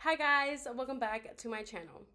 Hi guys, welcome back to my channel.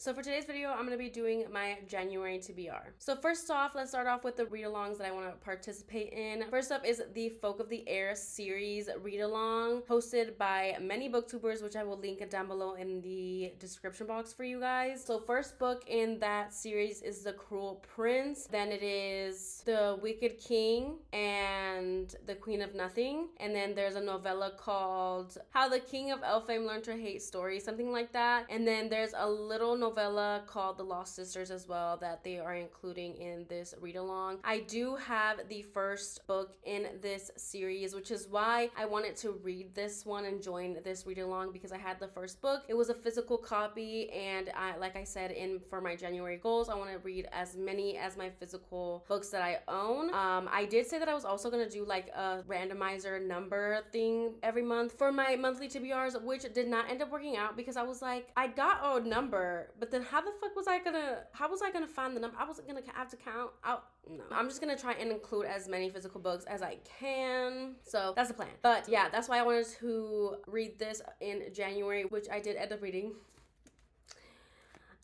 So for today's video, I'm going to be doing my January TBR. So first off, let's start off with the read-alongs that I want to participate in. First up is the Folk of the Air series read-along, hosted by many booktubers, which I will link down below in the description box for you guys. So first book in that series is The Cruel Prince. Then it is The Wicked King and The Queen of Nothing. And then there's a novella called How the King of Elfame Learned to Hate Stories, something like that. And then there's a little novella called The Lost Sisters as well that they are including in this read-along. I do have the first book in this series, which is why I wanted to read this one and join this read-along, because I had the first book. It was a physical copy, and like I said, for my January goals, I want to read as many as my physical books that I own. I did say that I was also going to do like a randomizer number thing every month for my monthly TBRs, which did not end up working out because I was like, I got a number, but then how was I gonna find the number? I wasn't gonna have to count out. No, I'm just gonna try and include as many physical books as I can. So that's the plan. But yeah, that's why I wanted to read this in January, which I did end up reading.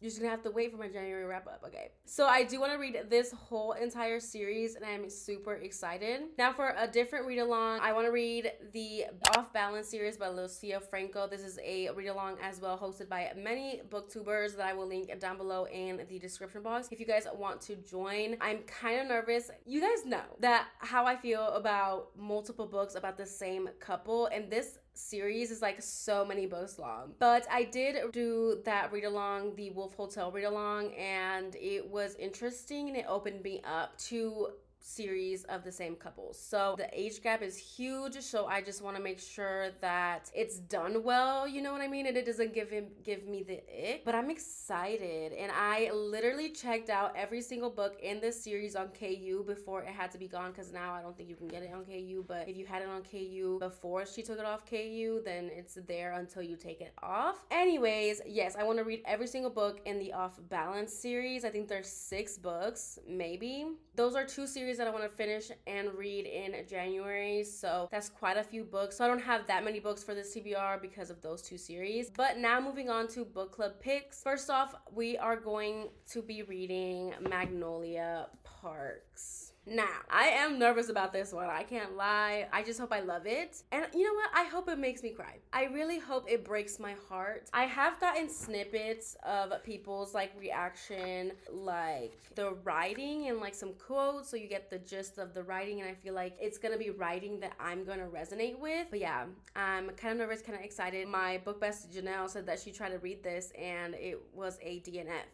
You're just gonna have to wait for my January wrap up, okay? So I do want to read this whole entire series, and I'm super excited. Now for a different read along, I want to read the Off Balance series by Lucia Franco. This is a read along as well, hosted by many booktubers that I will link down below in the description box if you guys want to join. I'm kind of nervous. You guys know that how I feel about multiple books about the same couple, and this series is like so many books long. But I did do that read along, the Wolf Hotel read along, and it was interesting, and it opened me up to series of the same couples. So the age gap is huge, so I just want to make sure that it's done well, you know what I mean, and it doesn't give me the ick. But I'm excited, and I literally checked out every single book in this series on KU before it had to be gone, because now I don't think you can get it on KU. But if you had it on KU before she took it off KU, then it's there until you take it off. Anyways, yes, I want to read every single book in the Off Balance series. I think there's 6 books, maybe. Those are 2 series that I want to finish and read in January, so that's quite a few books. So I don't have that many books for this TBR because of those 2 series. But now moving on to book club picks. First off, we are going to be reading Magnolia Parks. Now, I am nervous about this one. I can't lie. I just hope I love it. And you know what? I hope it makes me cry. I really hope it breaks my heart. I have gotten snippets of people's like reaction, like the writing and like some quotes, so you get the gist of the writing, and I feel like it's gonna be writing that I'm gonna resonate with. But yeah, I'm kind of nervous, kind of excited. My book bestie Janelle said that she tried to read this and it was a DNF.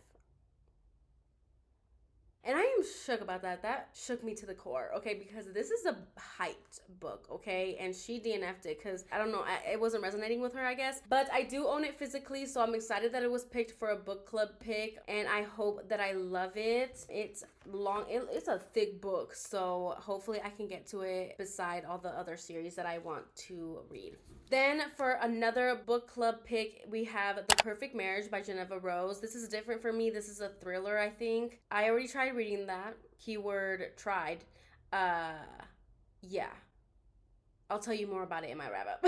And I am shook about that. That shook me to the core, okay? Because this is a hyped book, okay? And she DNF'd it because, I don't know, it wasn't resonating with her, I guess. But I do own it physically, so I'm excited that it was picked for a book club pick. And I hope that I love it. It's long. It's a thick book, so hopefully I can get to it beside all the other series that I want to read. Then for another book club pick, we have The Perfect Marriage by Jeneva Rose. This is different for me. This is a thriller, I think. I already tried reading that. Keyword tried. Yeah. I'll tell you more about it in my wrap-up.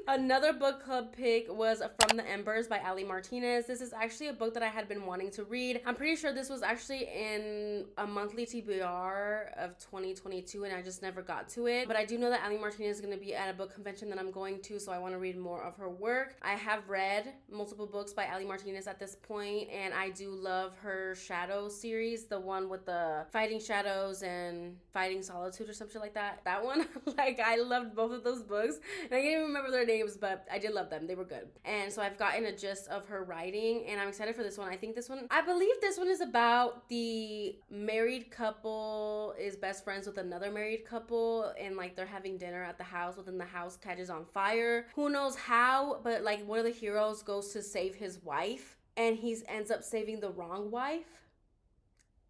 Another book club pick was From the Embers by Martinez. This is actually a book that I had been wanting to read. I'm pretty sure this was actually in a monthly TBR of 2022, and I just never got to it. But I do know that Martinez is going to be at a book convention that I'm going to, so I want to read more of her work. I have read multiple books by Martinez at this point, and I do love her Shadow series, the one with the Fighting Shadows and Fighting Solitude or something like that. That one, like, I loved both of those books, and I can't even remember their names, but I did love them. They were good. And so I've gotten a gist of her writing, and I'm excited for this one. I believe this one is about the married couple is best friends with another married couple, and like they're having dinner at the house, but then the house catches on fire. Who knows how, but like one of the heroes goes to save his wife, and he ends up saving the wrong wife,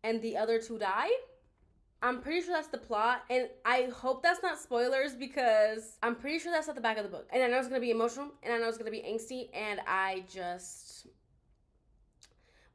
and the other 2 die. I'm pretty sure that's the plot, and I hope that's not spoilers because I'm pretty sure that's at the back of the book. And I know it's going to be emotional, and I know it's going to be angsty, and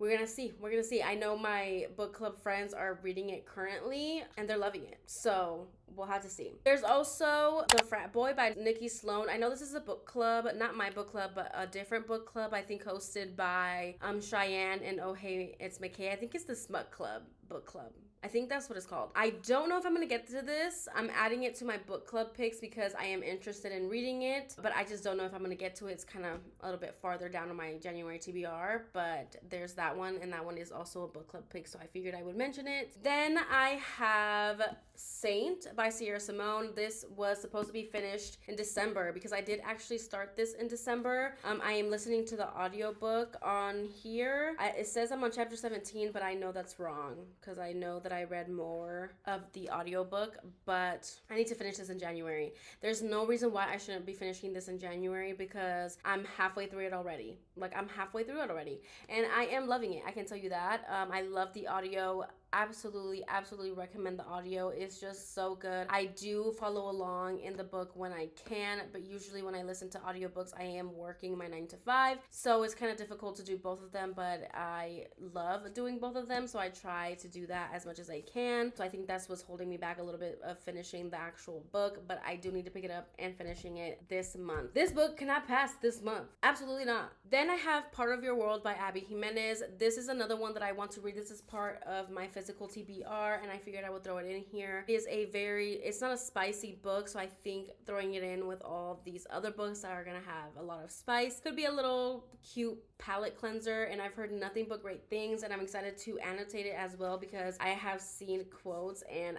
we're gonna see. We're gonna see. I know my book club friends are reading it currently and they're loving it. So we'll have to see. There's also The Frat Boy by Nikki, Sloane. I know this is a book club, not my book club, but a different book club, I think hosted by Cheyenne and Oh Hey It's McKay. I think it's the Smut Club book club. I think that's what it's called. I don't know if I'm gonna get to this. I'm adding it to my book club picks because I am interested in reading it, but I just don't know if I'm gonna get to it. It's kind of a little bit farther down on my January TBR, but there's that one, and that one is also a book club pick, so I figured I would mention it. Then I have Saint by Sierra Simone. This was supposed to be finished in December because I did actually start this in December. I am listening to the audiobook on here. It says I'm on chapter 17, but I know that's wrong because I know that I read more of the audiobook, but I need to finish this in January. There's no reason why I shouldn't be finishing this in January because I'm halfway through it already. Like, I'm halfway through it already, and I am loving it. I can tell you that. I love the audio. Absolutely recommend the audio. It's just so good. I do follow along in the book when I can, but usually when I listen to audiobooks, I am working my 9 to 5, so it's kind of difficult to do both of them, but I love doing both of them, so I try to do that as much as I can. So I think that's what's holding me back a little bit of finishing the actual book, but I do need to pick it up and finishing it this month. This book cannot pass this month. Absolutely not. Then I have Part of Your World by Abby Jimenez. This is another one that I want to read. This is part of my physical TBR, and I figured I would throw it in here. It is it's not a spicy book, so I think throwing it in with all these other books that are gonna have a lot of spice could be a little cute palate cleanser, and I've heard nothing but great things, and I'm excited to annotate it as well because I have seen quotes, and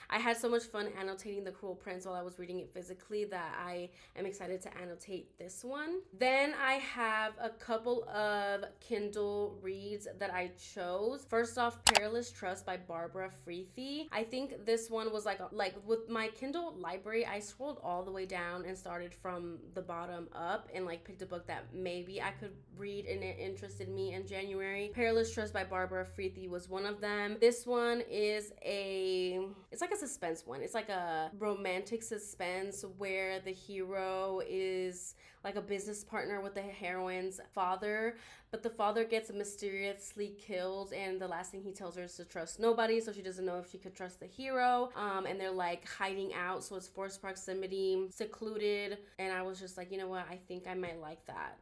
I had so much fun annotating The Cruel Prince while I was reading it physically that I am excited to annotate this one. Then I have a couple of Kindle reads that I chose. First off, Perilous Trust by Barbara Freethy. I think this one was like with my Kindle library, I scrolled all the way down and started from the bottom up and like picked a book that maybe I could read and it interested me in January. Perilous Trust by Barbara Freethy was one of them. This one is it's like a suspense one. It's like a romantic suspense where the hero is like a business partner with the heroine's father, but the father gets mysteriously killed, and the last thing he tells her is to trust nobody, so she doesn't know if she could trust the hero. And they're like hiding out, so it's forced proximity, secluded, and I was just like, you know what, I think I might like that.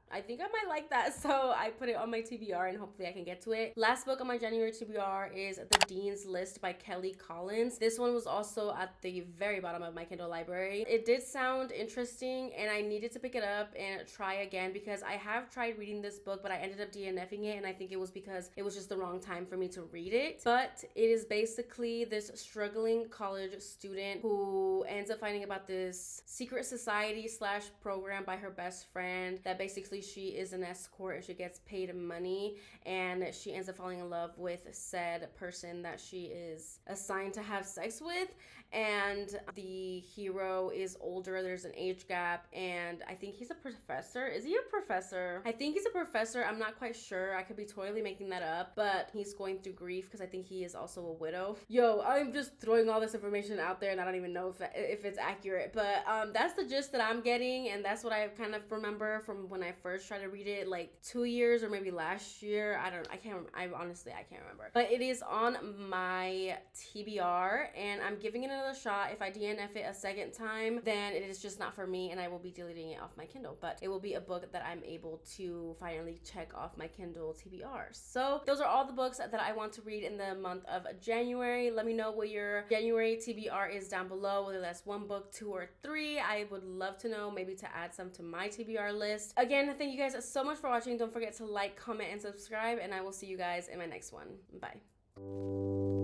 So I put it on my TBR, and hopefully I can get to it. Last book on my January TBR is The Dean's List by Kelly Collins. This one was also at the very bottom of my Kindle library. It did sound interesting, and I needed to pick it up and try again because I have tried reading this book, but I ended up DNFing it, and I think it was because it was just the wrong time for me to read it. But it is basically this struggling college student who ends up finding about this secret society / program by her best friend that basically she is an escort and she gets paid money, and she ends up falling in love with said person that she is assigned to have sex with. And the hero is older. There's an age gap, and I think he's a professor. Is he a professor? I think he's a professor. I'm not quite sure. I could be totally making that up, but he's going through grief because I think he is also a widow. Yo, I'm just throwing all this information out there, and I don't even know if it's accurate, but that's the gist that I'm getting, and that's what I kind of remember from when I first tried to read it, like 2 years or maybe last year. I honestly can't remember, but it is on my TBR, and I'm giving it another shot. If I DNF it a second time, then it is just not for me, and I will be deleting it off my Kindle, but it will be a book that I'm able to finally check off my Kindle TBR. So those are all the books that I want to read in the month of January. Let me know what your January TBR is down below, whether that's 1 book, 2, or 3. I would love to know, maybe to add some to my TBR list. Again, thank you guys so much for watching. Don't forget to like, comment, and subscribe, and I will see you guys in my next one. Bye.